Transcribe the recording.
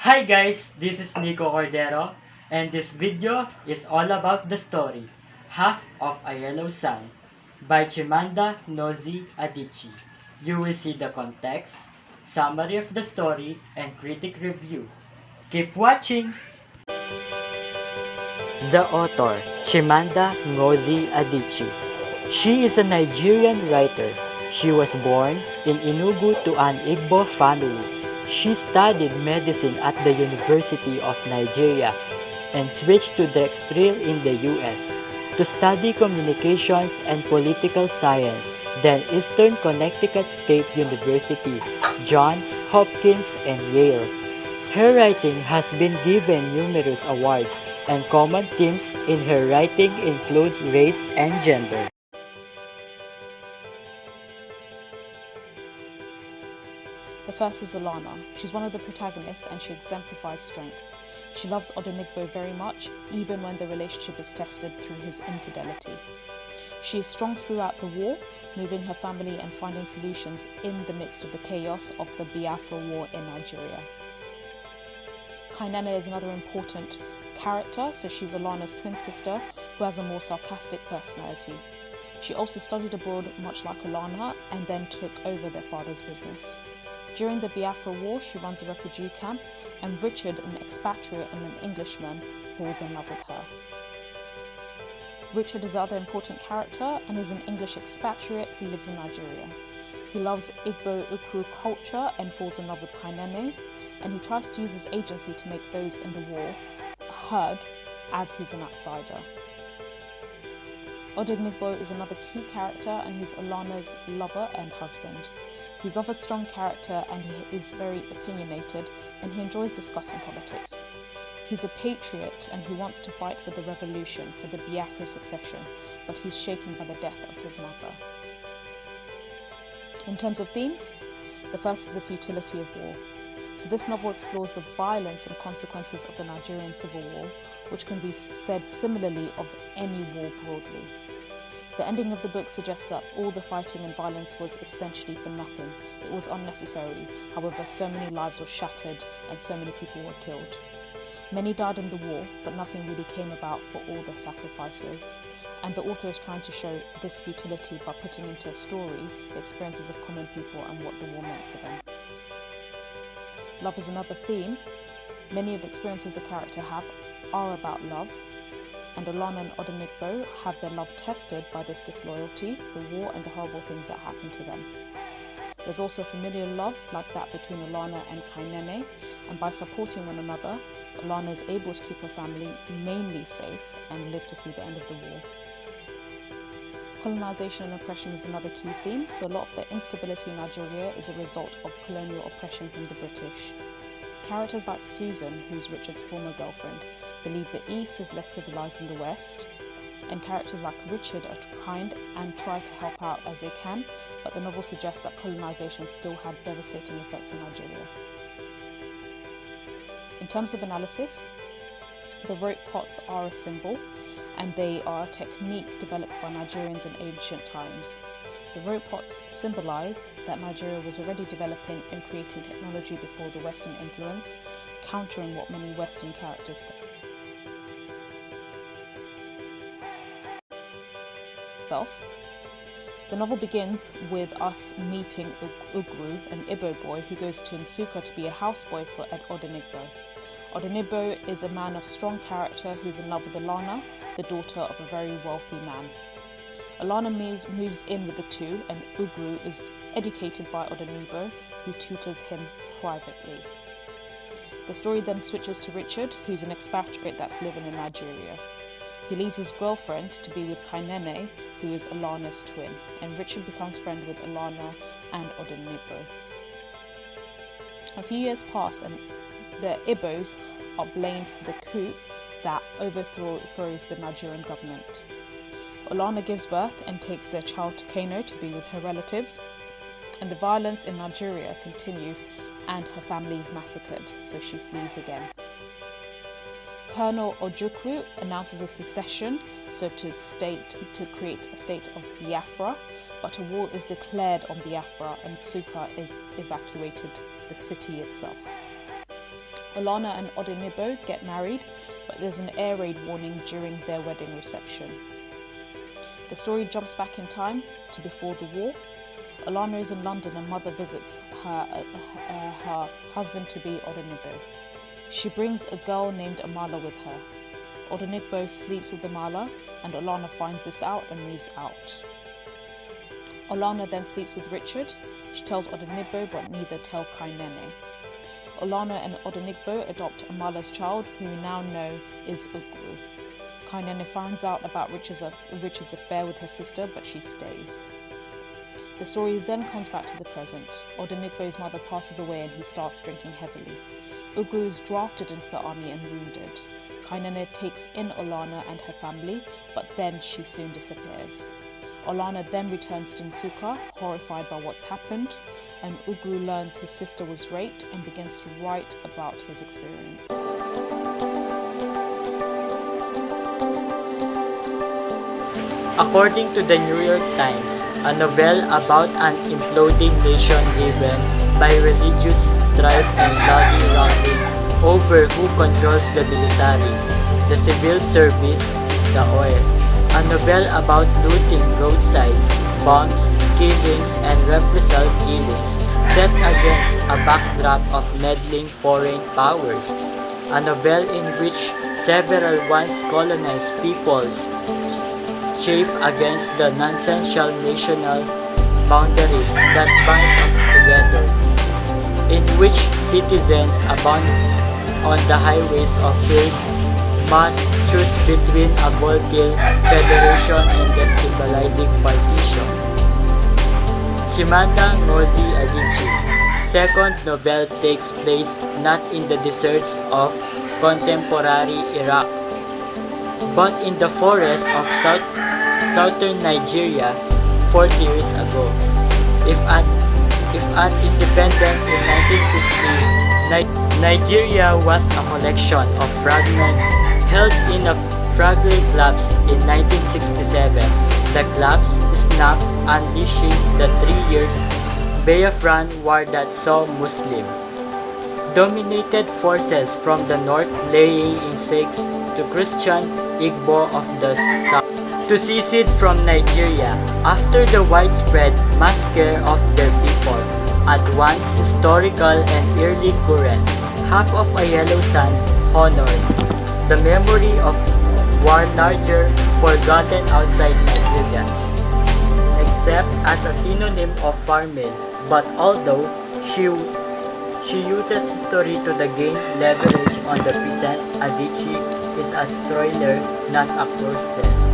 Hi guys, this is Nico Cordero, and this video is all about the story Half of a Yellow Sun by Chimmanda Ngozi Adechie. You will see the context, summary of the story, and critic review. Keep watching! The author, Chimmanda Ngozi Adichie. She is a Nigerian writer. She was born in Enugu to an Igbo family. She studied medicine at the University of Nigeria and switched to Drexel in the US to study communications and political science, then Eastern Connecticut State University, Johns Hopkins, and Yale. Her writing has been given numerous awards, and common themes in her writing include race and gender. The first is Alana. She's one of the protagonists and she exemplifies strength. She loves Odenigbo very much, even when the relationship is tested through his infidelity. She is strong throughout the war, moving her family and finding solutions in the midst of the chaos of the Biafra War in Nigeria. Kainene is another important character, so she's Alana's twin sister who has a more sarcastic personality. She also studied abroad much like Alana and then took over their father's business. During the Biafra War, she runs a refugee camp, and Richard, an expatriate and an Englishman, falls in love with her. Richard is another important character and is an English expatriate who lives in Nigeria. He loves Igbo Ukwu culture and falls in love with Kainene, and he tries to use his agency to make those in the war heard as he's an outsider. Odenigbo is another key character and he's Alana's lover and husband. He's of a strong character and he is very opinionated and he enjoys discussing politics. He's a patriot and he wants to fight for the revolution, for the Biafra succession, but he's shaken by the death of his mother. In terms of themes, the first is the futility of war. So this novel explores the violence and consequences of the Nigerian Civil War, which can be said similarly of any war broadly. The ending of the book suggests that all the fighting and violence was essentially for nothing. It was unnecessary. However, so many lives were shattered and so many people were killed. Many died in the war, but nothing really came about for all their sacrifices. And the author is trying to show this futility by putting into a story the experiences of common people and what the war meant for them. Love is another theme. Many of the experiences the character have are about love, and Alana and Odenigbo have their love tested by this disloyalty, the war, and the horrible things that happen to them. There's also familial love like that between Alana and Kainene, and by supporting one another, Alana is able to keep her family mainly safe and live to see the end of the war. Colonization and oppression is another key theme, so a lot of the instability in Nigeria is a result of colonial oppression from the British. Characters like Susan, who's Richard's former girlfriend, believe the East is less civilized than the West, and characters like Richard are kind and try to help out as they can, but the novel suggests that colonization still had devastating effects in Nigeria. In terms of analysis, the rope pots are a symbol, and they are a technique developed by Nigerians in ancient times. The rope pots symbolize that Nigeria was already developing and creating technology before the Western influence, countering what many Western characters think. The novel begins with us meeting Ugru, an Igbo boy who goes to Nsukka to be a houseboy for Odenigbo. Odenigbo is a man of strong character who's in love with Alana, the daughter of a very wealthy man. Alana moves in with the two, and Ugru is educated by Odenigbo, who tutors him privately. The story then switches to Richard, who's an expatriate that's living in Nigeria. He leaves his girlfriend to be with Kainene, who is Alana's twin, and Richard becomes friends with Alana and Odenigbo. A few years pass and the Igbos are blamed for the coup that overthrows the Nigerian government. Alana gives birth and takes their child to Kano to be with her relatives, and the violence in Nigeria continues and her family is massacred, so she flees again. Colonel Ojukwu announces a secession, so to create a state of Biafra, but a war is declared on Biafra and Nsukka is evacuated, the city itself. Olana and Odenibo get married, but there's an air raid warning during their wedding reception. The story jumps back in time to before the war. Olana is in London and mother visits her husband-to-be Odenibo. She brings a girl named Amala with her. Odenibo sleeps with Amala, and Olana finds this out and moves out. Olana then sleeps with Richard. She tells Odenibo but neither tell Kainene. Olana and Odenibo adopt Amala's child, who we now know is Ugwu. Kainene finds out about Richard's affair with her sister, but she stays. The story then comes back to the present. Odenibo's mother passes away and he starts drinking heavily. Ugwu is drafted into the army and wounded. Kainene takes in Olana and her family, but then she soon disappears. Olana then returns to Nsukka, horrified by what's happened, and Ugwu learns his sister was raped and begins to write about his experience. According to the New York Times, a novel about an imploding nation driven by religious strife and bloody wrangling over who controls the military, the civil service, the oil. A novel about looting roadsides, bombs, killings, and reprisal killings set against a backdrop of meddling foreign powers. A novel in which several once colonized peoples chafe against the nonsensical national boundaries that bind us together, in which citizens abound on the highways of faith must choose between a volatile federation and destabilizing partition. Chimmanda, Ngozi, Adechie. Second novel takes place not in the deserts of contemporary Iraq, but in the forests of southern Nigeria 40 years ago. If at independence in 1960, Nigeria was a collection of fragments held in a fragile collapse in 1967. The collapse snapped, unleashing the 3 years Biafran War that saw Muslim dominated forces from the north laying in siege to Christian Igbo of the south to secede from Nigeria after the widespread massacre of their people. At once historical and early current, half of a yellow sun honors the memory of war larger forgotten outside Nigeria, except as a synonym of farming. But although she uses history to gain leverage on the present, Adechie is a thriller, not a prose.